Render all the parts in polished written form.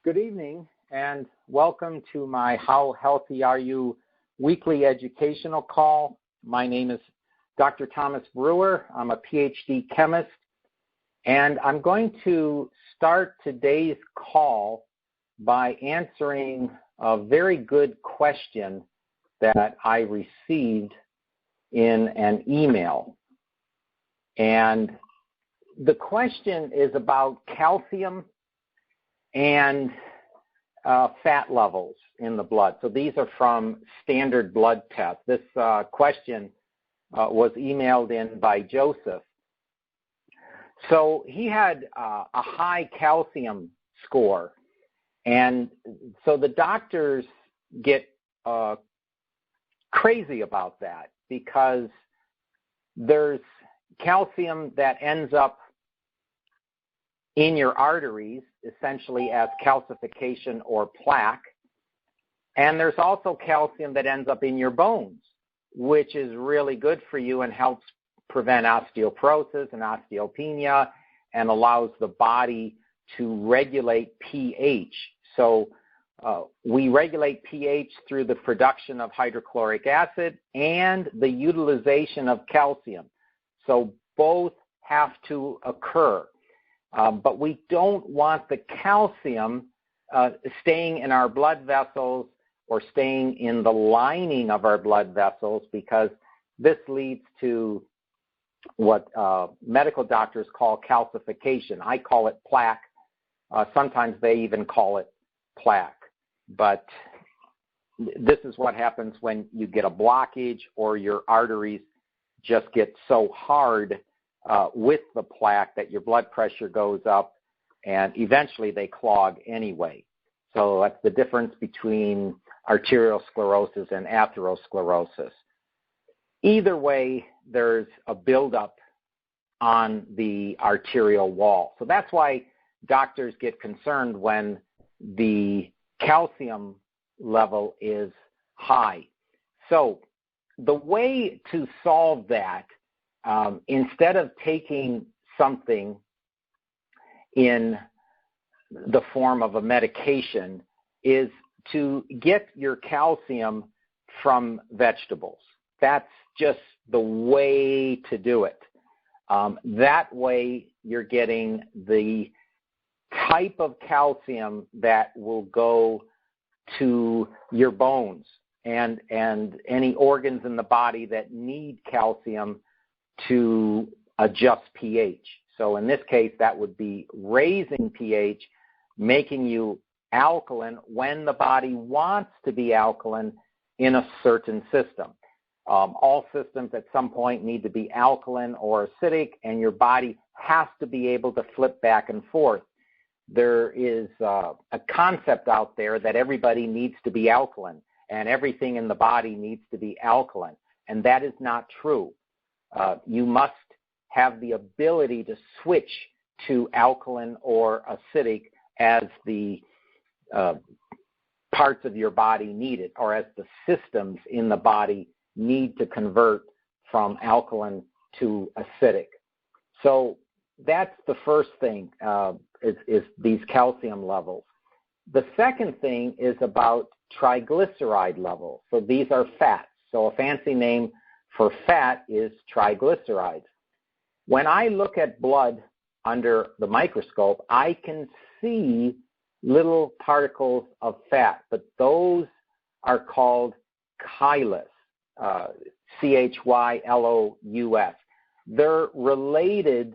Good evening and welcome to my How Healthy Are You weekly educational call. My name is Dr. Thomas Brewer. I'm a PhD chemist, and I'm going to start today's call by answering a very good question that I received in an email. And the question is about calcium and fat levels in the blood. So these are from standard blood tests. This question was emailed in by Joseph. So he had a high calcium score, and so the doctors get crazy about that because there's calcium that ends up in your arteries, essentially as calcification or plaque. And there's also calcium that ends up in your bones, which is really good for you and helps prevent osteoporosis and osteopenia and allows the body to regulate pH. So we regulate pH through the production of hydrochloric acid and the utilization of calcium. So both have to occur. But we don't want the calcium staying in our blood vessels or staying in the lining of our blood vessels, because this leads to what medical doctors call calcification. I call it plaque. Sometimes they even call it plaque. But this is what happens when you get a blockage or your arteries just get so hard with the plaque that your blood pressure goes up, and eventually they clog anyway. So that's the difference between arterial sclerosis and atherosclerosis. Either way, there's a buildup on the arterial wall. So that's why doctors get concerned when the calcium level is high. So the way to solve that, instead of taking something in the form of a medication, is to get your calcium from vegetables. That's just the way to do it. That way you're getting the type of calcium that will go to your bones and any organs in the body that need calcium to adjust pH. So in this case, that would be raising pH, making you alkaline when the body wants to be alkaline in a certain system. All systems at some point need to be alkaline or acidic, and your body has to be able to flip back and forth. There is a concept out there that everybody needs to be alkaline and everything in the body needs to be alkaline, and that is not true. You must have the ability to switch to alkaline or acidic as the parts of your body need it, or as the systems in the body need to convert from alkaline to acidic. So that's the first thing, is these calcium levels. The second thing is about triglyceride levels. So these are fats. So a fancy name for fat is triglycerides. When I look at blood under the microscope, I can see little particles of fat, but those are called chylous, C-H-Y-L-O-U-S. They're related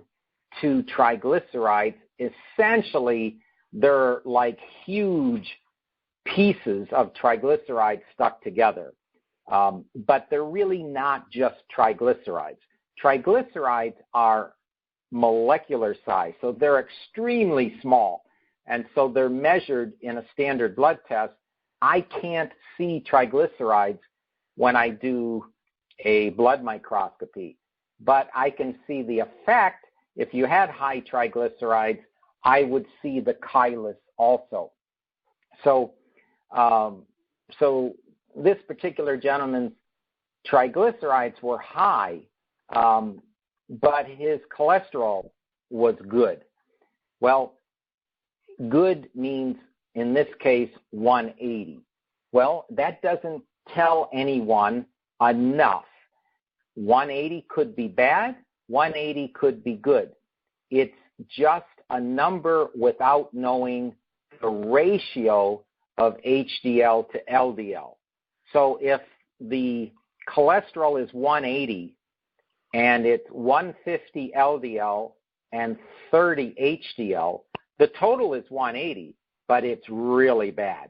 to triglycerides. Essentially, they're like huge pieces of triglycerides stuck together. But they're really not just triglycerides. Triglycerides are molecular size, so they're extremely small. And so they're measured in a standard blood test. I can't see triglycerides when I do a blood microscopy, but I can see the effect. If you had high triglycerides, I would see the chylous also. So this particular gentleman's triglycerides were high, but his cholesterol was good. Well, good means in this case 180. Well, that doesn't tell anyone enough. 180 could be bad, 180 could be good. It's just a number without knowing the ratio of HDL to LDL. So if the cholesterol is 180 and it's 150 LDL and 30 HDL, the total is 180, but it's really bad.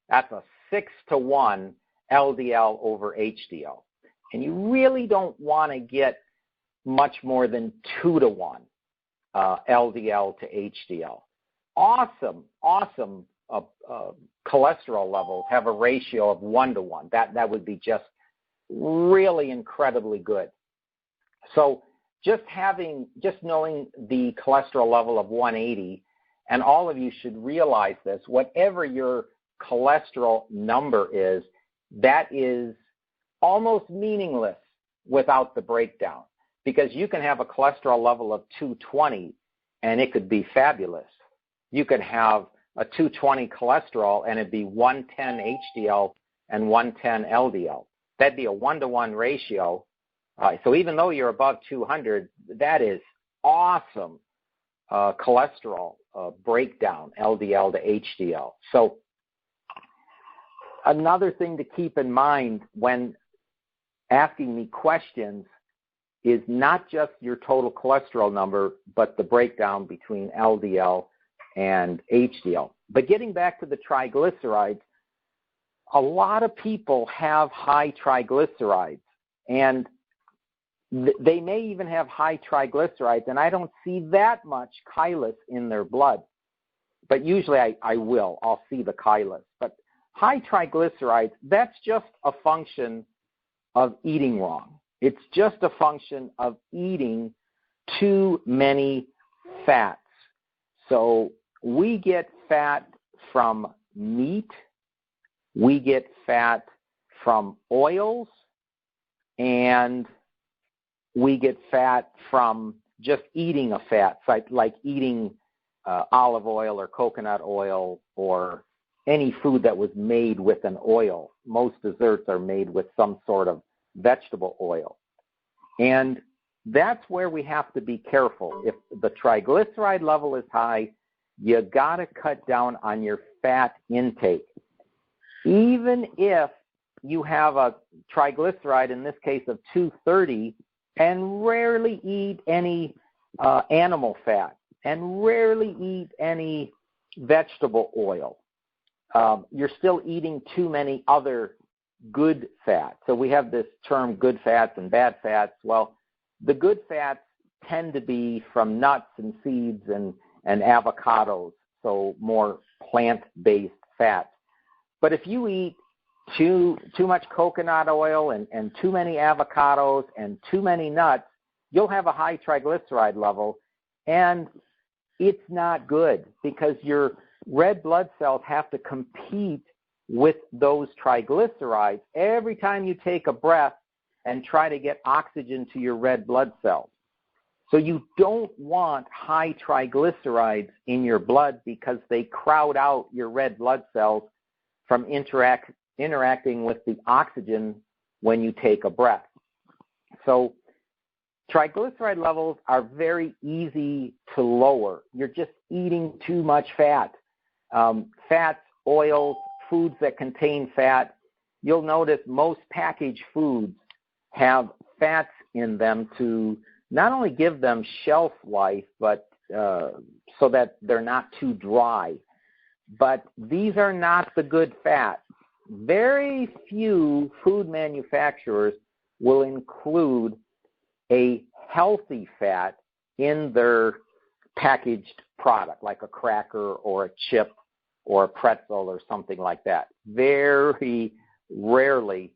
That's a 6-to-1 LDL over HDL. And you really don't want to get much more than 2-to-1 LDL to HDL. Awesome cholesterol levels have a ratio of 1-to-1. That would be just really incredibly good. So just knowing the cholesterol level of 180, and all of you should realize this, whatever your cholesterol number is, that is almost meaningless without the breakdown, because you can have a cholesterol level of 220 and it could be fabulous. You could have a 220 cholesterol and it'd be 110 HDL and 110 LDL. That'd be a 1-to-1 ratio. So even though you're above 200, that is awesome cholesterol breakdown, LDL to HDL. So another thing to keep in mind when asking me questions is not just your total cholesterol number, but the breakdown between LDL and HDL. But getting back to the triglycerides, a lot of people have high triglycerides, and they may even have high triglycerides, and I don't see that much chylus in their blood. But usually I'll see the chylus. But high triglycerides, that's just a function of eating wrong. It's just a function of eating too many fats. So we get fat from meat, we get fat from oils, and we get fat from just eating a fat, like eating olive oil or coconut oil or any food that was made with an oil. Most desserts are made with some sort of vegetable oil. And that's where we have to be careful. If the triglyceride level is high, you got to cut down on your fat intake. Even if you have a triglyceride, in this case of 230, and rarely eat any animal fat, and rarely eat any vegetable oil, you're still eating too many other good fats. So we have this term good fats and bad fats. Well, the good fats tend to be from nuts and seeds and avocados, so more plant-based fats. But if you eat too much coconut oil and too many avocados and too many nuts, you'll have a high triglyceride level, and it's not good because your red blood cells have to compete with those triglycerides every time you take a breath and try to get oxygen to your red blood cells. So you don't want high triglycerides in your blood because they crowd out your red blood cells from interacting with the oxygen when you take a breath. So triglyceride levels are very easy to lower. You're just eating too much fat. Fats, oils, foods that contain fat. You'll notice most packaged foods have fats in them to not only give them shelf life, but so that they're not too dry. But these are not the good fats. Very few food manufacturers will include a healthy fat in their packaged product, like a cracker or a chip or a pretzel or something like that. Very rarely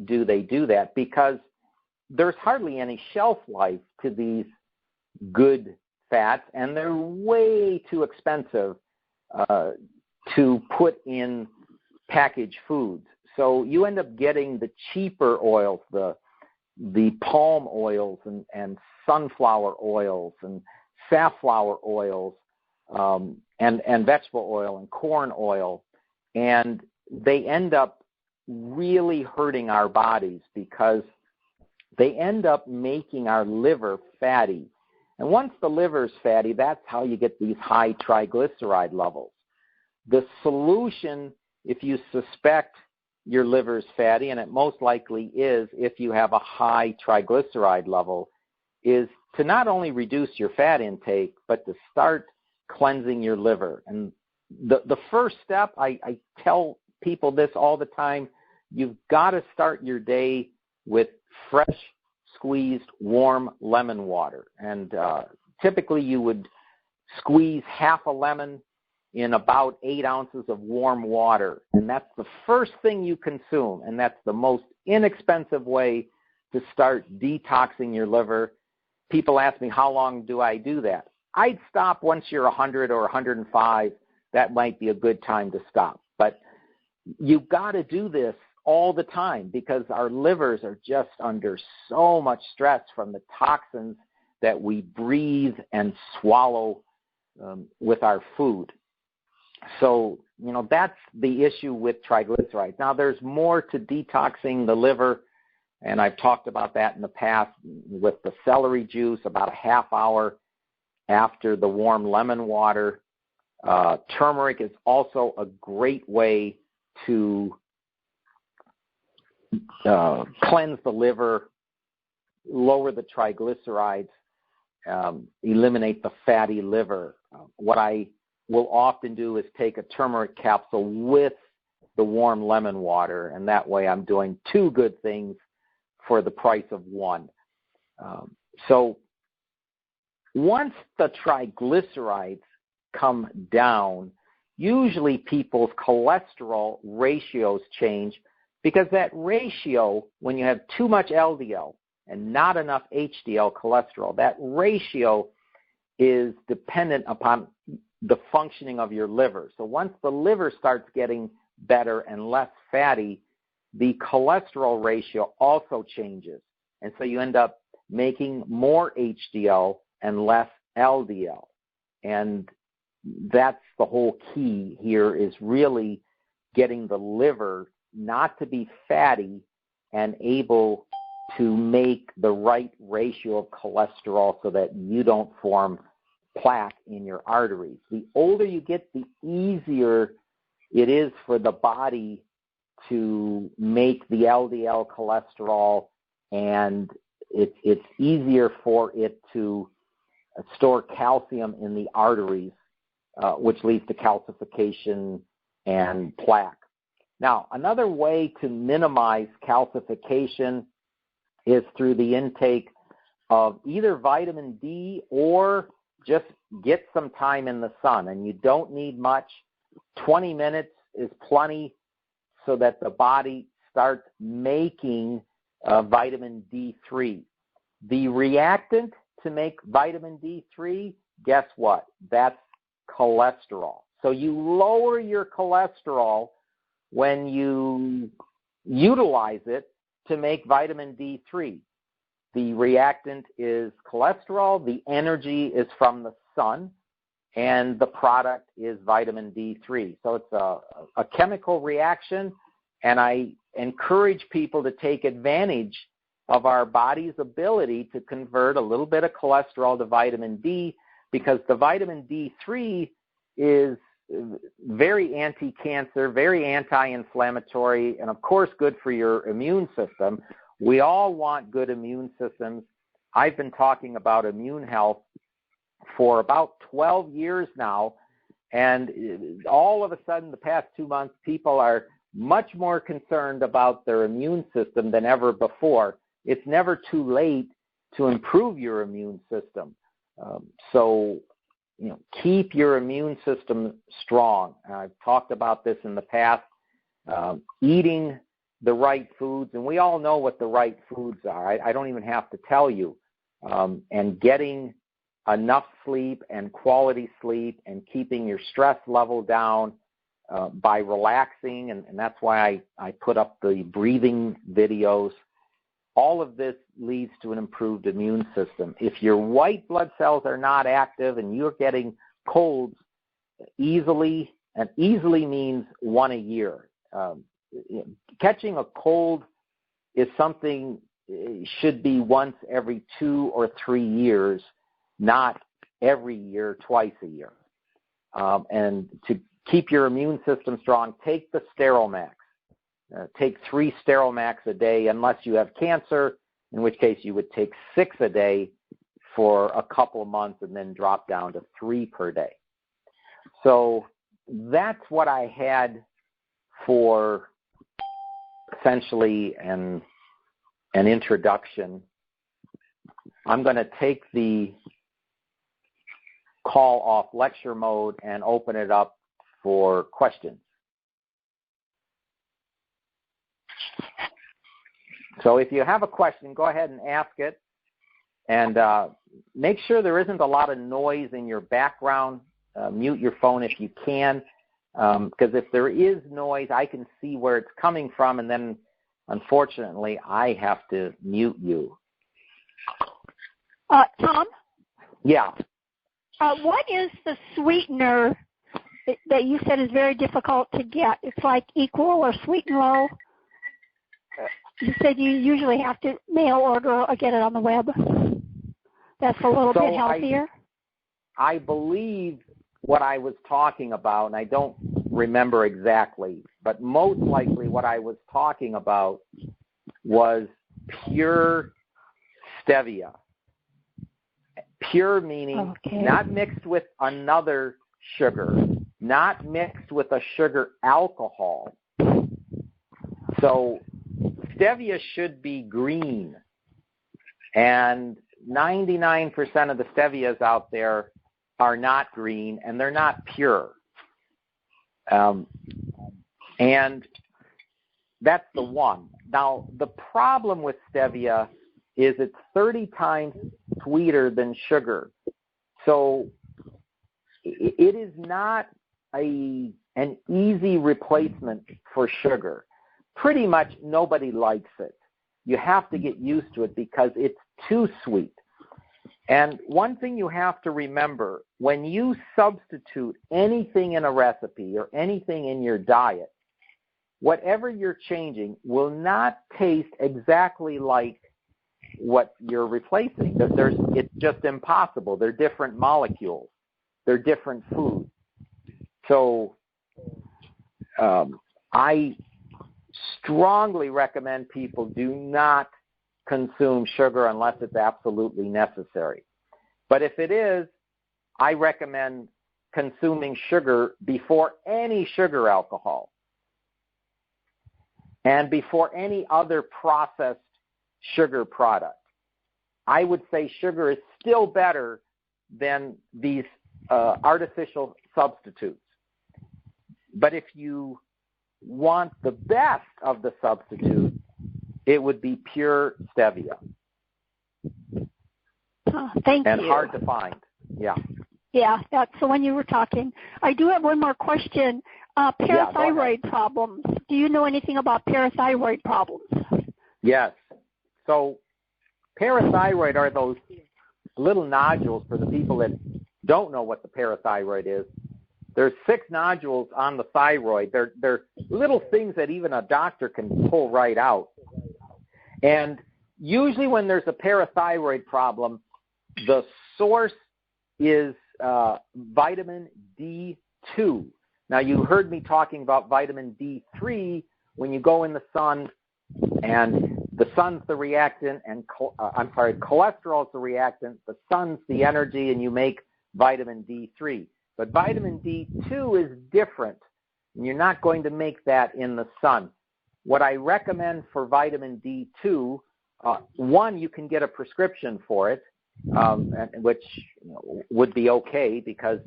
do they do that because there's hardly any shelf life to these good fats, and they're way too expensive to put in packaged foods. So you end up getting the cheaper oils, the palm oils and sunflower oils and safflower oils, and vegetable oil and corn oil, and they end up really hurting our bodies because they end up making our liver fatty. And once the liver is fatty, that's how you get these high triglyceride levels. The solution, if you suspect your liver is fatty, and it most likely is if you have a high triglyceride level, is to not only reduce your fat intake, but to start cleansing your liver. And the first step, I tell people this all the time, you've got to start your day with fresh squeezed warm lemon water. And typically you would squeeze half a lemon in about 8 ounces of warm water. And that's the first thing you consume, and that's the most inexpensive way to start detoxing your liver. People ask me, how long do I do that? I'd stop once you're 100 or 105. That might be a good time to stop. But you've got to do this all the time because our livers are just under so much stress from the toxins that we breathe and swallow with our food. So, that's the issue with triglycerides. Now, there's more to detoxing the liver, and I've talked about that in the past with the celery juice about a half hour after the warm lemon water. Turmeric is also a great way to cleanse the liver, lower the triglycerides, eliminate the fatty liver. What I will often do is take a turmeric capsule with the warm lemon water, and that way I'm doing 2 good things for the price of 1. So once the triglycerides come down, usually people's cholesterol ratios change because that ratio, when you have too much LDL and not enough HDL cholesterol, that ratio is dependent upon the functioning of your liver. So once the liver starts getting better and less fatty, the cholesterol ratio also changes. And so you end up making more HDL and less LDL. And that's the whole key here, is really getting the liver not to be fatty and able to make the right ratio of cholesterol so that you don't form plaque in your arteries. The older you get, the easier it is for the body to make the LDL cholesterol, and it's easier for it to store calcium in the arteries, which leads to calcification and plaque. Now, another way to minimize calcification is through the intake of either vitamin D or just get some time in the sun. And you don't need much. 20 minutes is plenty so that the body starts making vitamin D3. The reactant to make vitamin D3, guess what? That's cholesterol. So you lower your cholesterol when you utilize it to make vitamin D3. The reactant is cholesterol, the energy is from the sun, and the product is vitamin D3. So it's a chemical reaction, and I encourage people to take advantage of our body's ability to convert a little bit of cholesterol to vitamin D, because the vitamin D3 is very anti-cancer, very anti-inflammatory, and of course good for your immune system. We all want good immune systems. I've been talking about immune health for about 12 years now, and all of a sudden the past 2 months people are much more concerned about their immune system than ever before. It's never too late to improve your immune system. Keep your immune system strong. I've talked about this in the past. Eating the right foods, and we all know what the right foods are. I don't even have to tell you. And getting enough sleep and quality sleep and keeping your stress level down by relaxing, and that's why I put up the breathing videos. All of this leads to an improved immune system. If your white blood cells are not active and you're getting colds easily, and easily means one a year. Catching a cold is something should be once every 2 or 3 years, not every year, twice a year. And to keep your immune system strong, take the Steromax. Take 3 Steromax a day unless you have cancer, in which case you would take 6 a day for a couple of months and then drop down to 3 per day. So that's what I had for essentially an introduction. I'm going to take the call off lecture mode and open it up for questions. So if you have a question, go ahead and ask it. And make sure there isn't a lot of noise in your background. Mute your phone if you can, because if there is noise, I can see where it's coming from, and then, unfortunately, I have to mute you. Tom? Yeah. What is the sweetener that you said is very difficult to get? It's like equal or sweet and low. You said you usually have to mail order or get it on the web. That's a little bit healthier. I believe what I was talking about, and I don't remember exactly, but most likely what I was talking about was pure stevia. Pure meaning not mixed with another sugar, not mixed with a sugar alcohol. So stevia should be green, and 99% of the stevias out there are not green, and they're not pure. And that's the one. Now, the problem with stevia is it's 30 times sweeter than sugar. So it is not an easy replacement for sugar. Pretty much nobody likes it. You have to get used to it because it's too sweet. And one thing you have to remember, when you substitute anything in a recipe or anything in your diet, whatever you're changing will not taste exactly like what you're replacing. It's just impossible. They're different molecules. They're different foods. So I strongly recommend people do not consume sugar unless it's absolutely necessary. But if it is, I recommend consuming sugar before any sugar alcohol and before any other processed sugar product. I would say sugar is still better than these artificial substitutes. But if you want the best of the substitute, it would be pure stevia. Thank you. And hard to find. Yeah. Yeah, that's the one you were talking. I do have one more question. Parathyroid problems. Do you know anything about parathyroid problems? Yes. So parathyroid are those little nodules, for the people that don't know what the parathyroid is. There's 6 nodules on the thyroid. They're little things that even a doctor can pull right out. And usually when there's a parathyroid problem, the source is vitamin D2. Now, you heard me talking about vitamin D3 when you go in the sun, and the sun's the reactant, and cholesterol is the reactant, the sun's the energy, and you make vitamin D3. But vitamin D2 is different, and you're not going to make that in the sun. What I recommend for vitamin D2, one, you can get a prescription for it, which would be okay because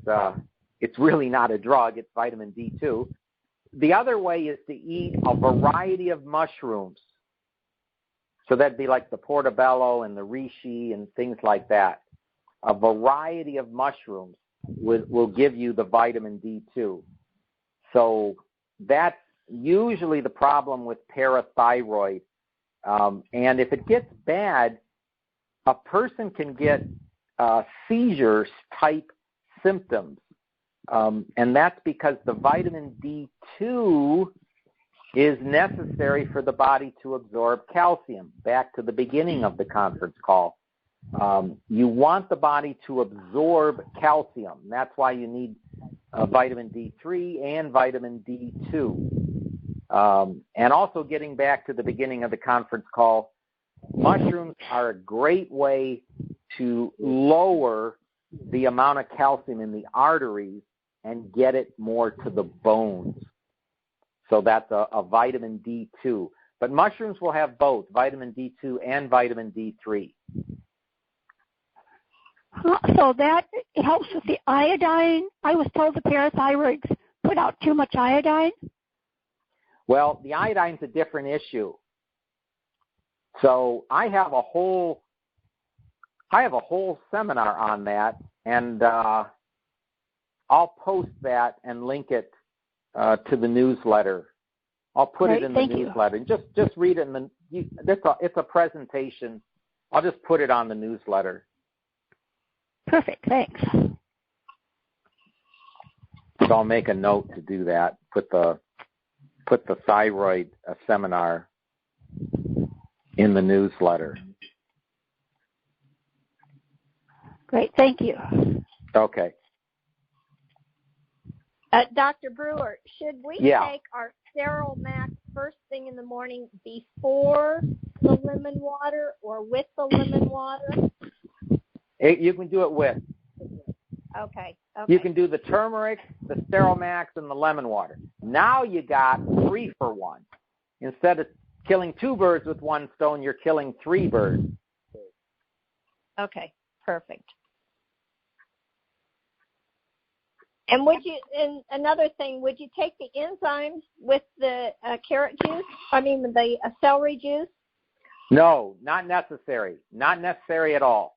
it's really not a drug, it's vitamin D2. The other way is to eat a variety of mushrooms. So that'd be like the portobello and the reishi and things like that. A variety of mushrooms will give you the vitamin D2. So that's usually the problem with parathyroid. And if it gets bad, a person can get seizures type symptoms. And that's because the vitamin D2 is necessary for the body to absorb calcium. Back to the beginning of the conference call. You want the body to absorb calcium. That's why you need vitamin D3 and vitamin D2. And also getting back to the beginning of the conference call, mushrooms are a great way to lower the amount of calcium in the arteries and get it more to the bones. So that's a vitamin D2. But mushrooms will have both vitamin D2 and vitamin D3. So that helps with the iodine. I was told the parathyroids put out too much iodine. Well, the iodine's a different issue. So I have a whole seminar on that, and I'll post that and link it to the newsletter. I'll put it in the newsletter. And just read it it's a presentation. I'll just put it on the newsletter. Perfect. Thanks. So I'll make a note to do that. Put the thyroid seminar in the newsletter. Great. Thank you. Okay. Dr. Brewer, should we take our Sterile Max first thing in the morning before the lemon water or with the lemon water? You can do it with. Okay. You can do the turmeric, the Sterile Max, and the lemon water. Now you got 3 for 1. Instead of killing 2 birds with one stone, you're killing 3 birds. Okay, perfect. And and another thing, would you take the enzymes with the carrot juice? The celery juice? No, not necessary. Not necessary at all.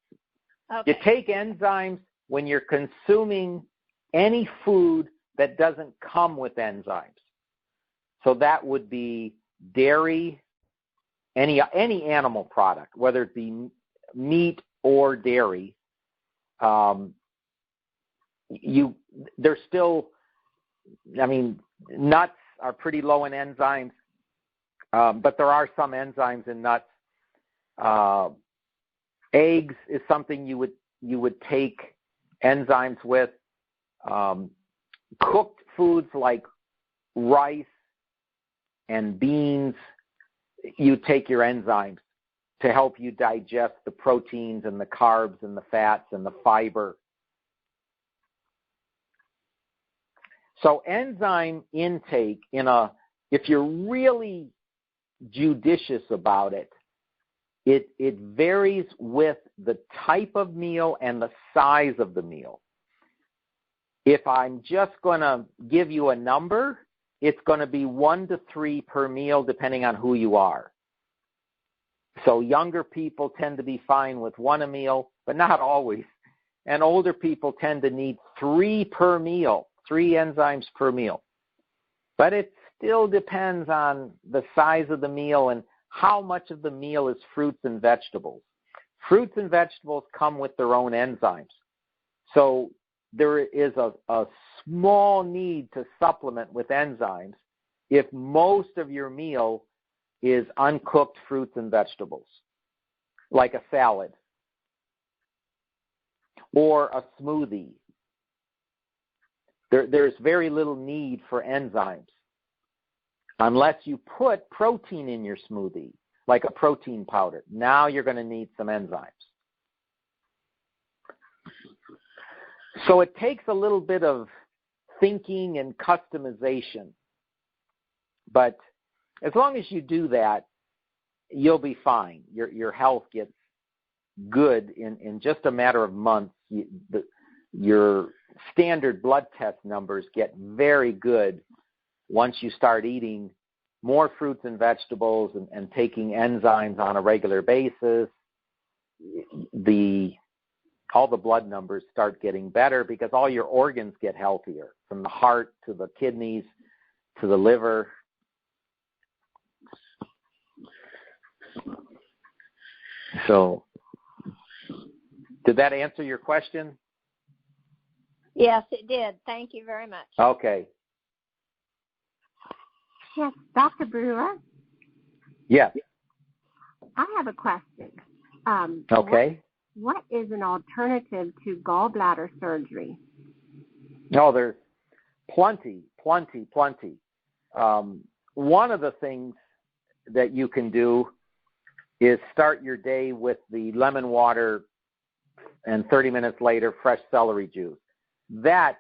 Okay. You take enzymes when you're consuming any food that doesn't come with enzymes. So that would be dairy, any animal product, whether it be meat or dairy. There's still, nuts are pretty low in enzymes, but there are some enzymes in nuts. Eggs is something you would take enzymes with. Cooked foods like rice and beans, you take your enzymes to help you digest the proteins and the carbs and the fats and the fiber. So enzyme intake if you're really judicious about it, it varies with the type of meal and the size of the meal. If I'm just going to give you a number, it's going to be 1 to 3 per meal depending on who you are. So younger people tend to be fine with 1 a meal, but not always. And older people tend to need 3 per meal, 3 enzymes per meal. But it still depends on the size of the meal and how much of the meal is fruits and vegetables. Fruits and vegetables come with their own enzymes. So there is a small need to supplement with enzymes if most of your meal is uncooked fruits and vegetables, like a salad or a smoothie. There's very little need for enzymes unless you put protein in your smoothie, like a protein powder. Now you're going to need some enzymes. So it takes a little bit of thinking and customization. But as long as you do that, you'll be fine. Your health gets good in just a matter of months. Your standard blood test numbers get very good once you start eating more fruits and vegetables and taking enzymes on a regular basis. All the blood numbers start getting better because all your organs get healthier, from the heart to the kidneys to the liver. So, did that answer your question? Yes, it did. Thank you very much. Okay. Yes, Dr. Brewer? Yes. I have a question. Okay. What is an alternative to gallbladder surgery? No, there's plenty. One of the things that you can do is start your day with the lemon water and 30 minutes later, fresh celery juice. That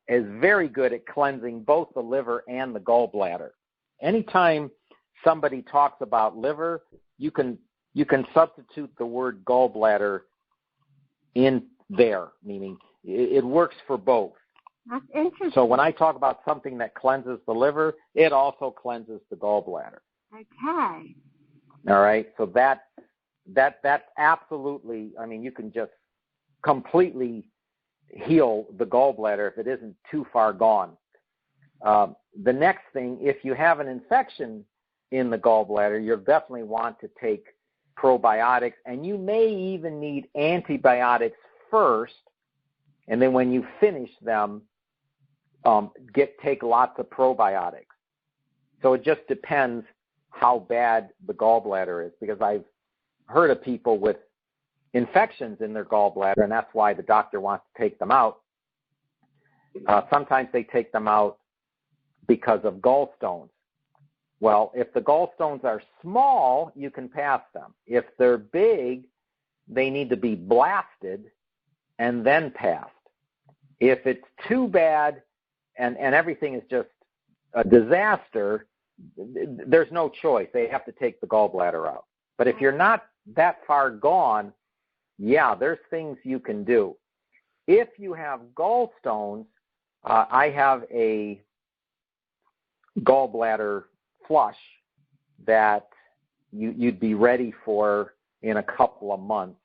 is very good at cleansing both the liver and the gallbladder. Anytime somebody talks about liver, you can substitute the word gallbladder in there, meaning it works for both. That's interesting. So when I talk about something that cleanses the liver, it also cleanses the gallbladder. Okay. All right. So that's absolutely. I mean, you can just completely heal the gallbladder if it isn't too far gone. The next thing, if you have an infection in the gallbladder, you'll definitely want to take probiotics, and you may even need antibiotics first, and then when you finish them, take lots of probiotics. So it just depends how bad the gallbladder is, because I've heard of people with infections in their gallbladder, and that's why the doctor wants to take them out. Sometimes they take them out because of gallstones. Well, if the gallstones are small, you can pass them. If they're big, they need to be blasted and then passed. If it's too bad and everything is just a disaster, there's no choice. They have to take the gallbladder out. But if you're not that far gone, yeah, there's things you can do. If you have gallstones, I have a gallbladder flush that you'd be ready for in a couple of months.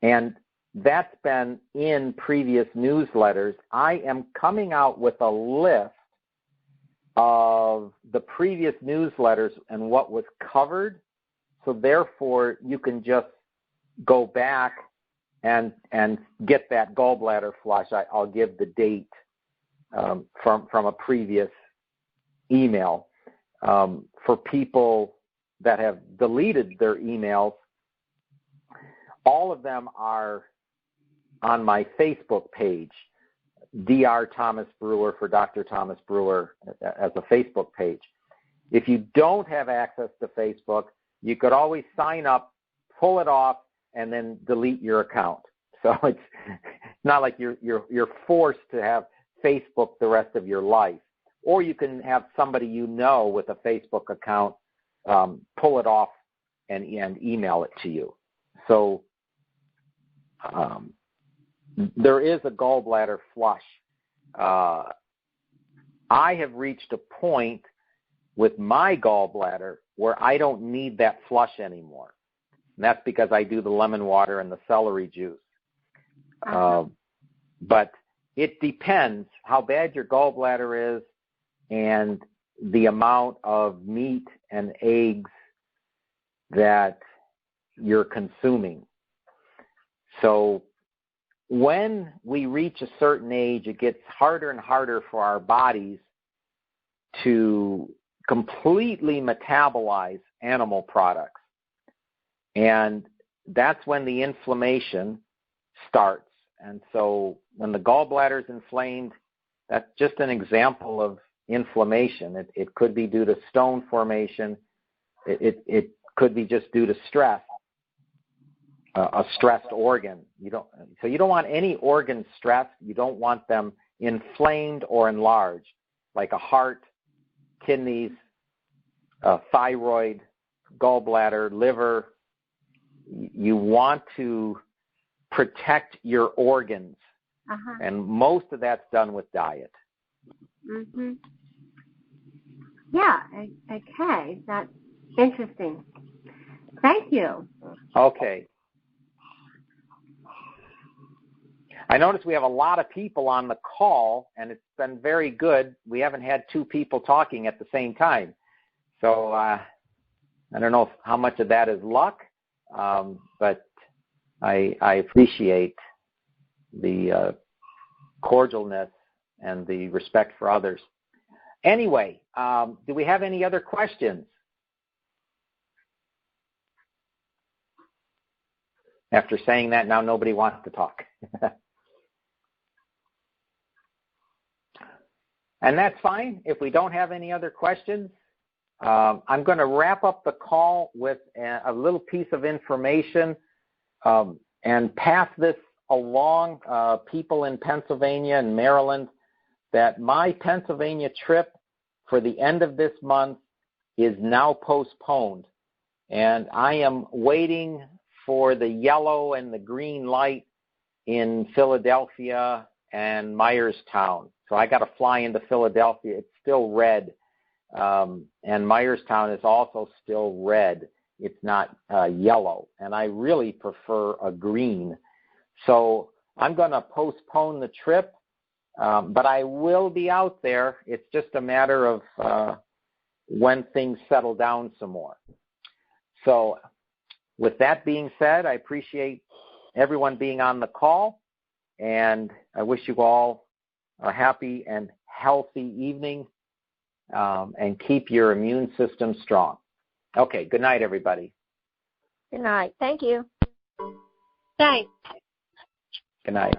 And that's been in previous newsletters. I am coming out with a list of the previous newsletters and what was covered. So therefore, you can just go back and get that gallbladder flush. I'll give the date from a previous email. For people that have deleted their emails, all of them are on my Facebook page, Dr. Thomas Brewer for Dr. Thomas Brewer as a Facebook page. If you don't have access to Facebook, you could always sign up, pull it off, and then delete your account. So it's not like you're forced to have Facebook the rest of your life. Or you can have somebody you know with a Facebook account pull it off and email it to you. So there is a gallbladder flush. I have reached a point with my gallbladder where I don't need that flush anymore. And that's because I do the lemon water and the celery juice. But it depends how bad your gallbladder is and the amount of meat and eggs that you're consuming. So when we reach a certain age, it gets harder and harder for our bodies to completely metabolize animal products. And that's when the inflammation starts. And so when the gallbladder is inflamed, that's just an example of inflammation. It could be due to stone formation. It could be just due to stress, a stressed organ. You don't want any organs stressed. You don't want them inflamed or enlarged, like a heart, kidneys, thyroid, gallbladder, liver. You want to protect your organs, and most of that's done with diet. Mm-hmm. Yeah, okay. That's interesting. Thank you. Okay. I notice we have a lot of people on the call, and it's been very good. We haven't had two people talking at the same time. So I don't know how much of that is luck, but I appreciate cordialness and the respect for others. Anyway, do we have any other questions? After saying that, now nobody wants to talk. And that's fine. If we don't have any other questions, I'm going to wrap up the call with a little piece of information and pass this along people in Pennsylvania and Maryland that my Pennsylvania trip for the end of this month is now postponed. And I am waiting for the yellow and the green light in Philadelphia and Myerstown. So I got to fly into Philadelphia. It's still red. And Myerstown is also still red. It's not yellow. And I really prefer a green. So I'm going to postpone the trip, but I will be out there. It's just a matter of when things settle down some more. So with that being said, I appreciate everyone being on the call, and I wish you all a happy and healthy evening, and keep your immune system strong. Okay, good night, everybody. Good night. Thank you. Thanks. Good night.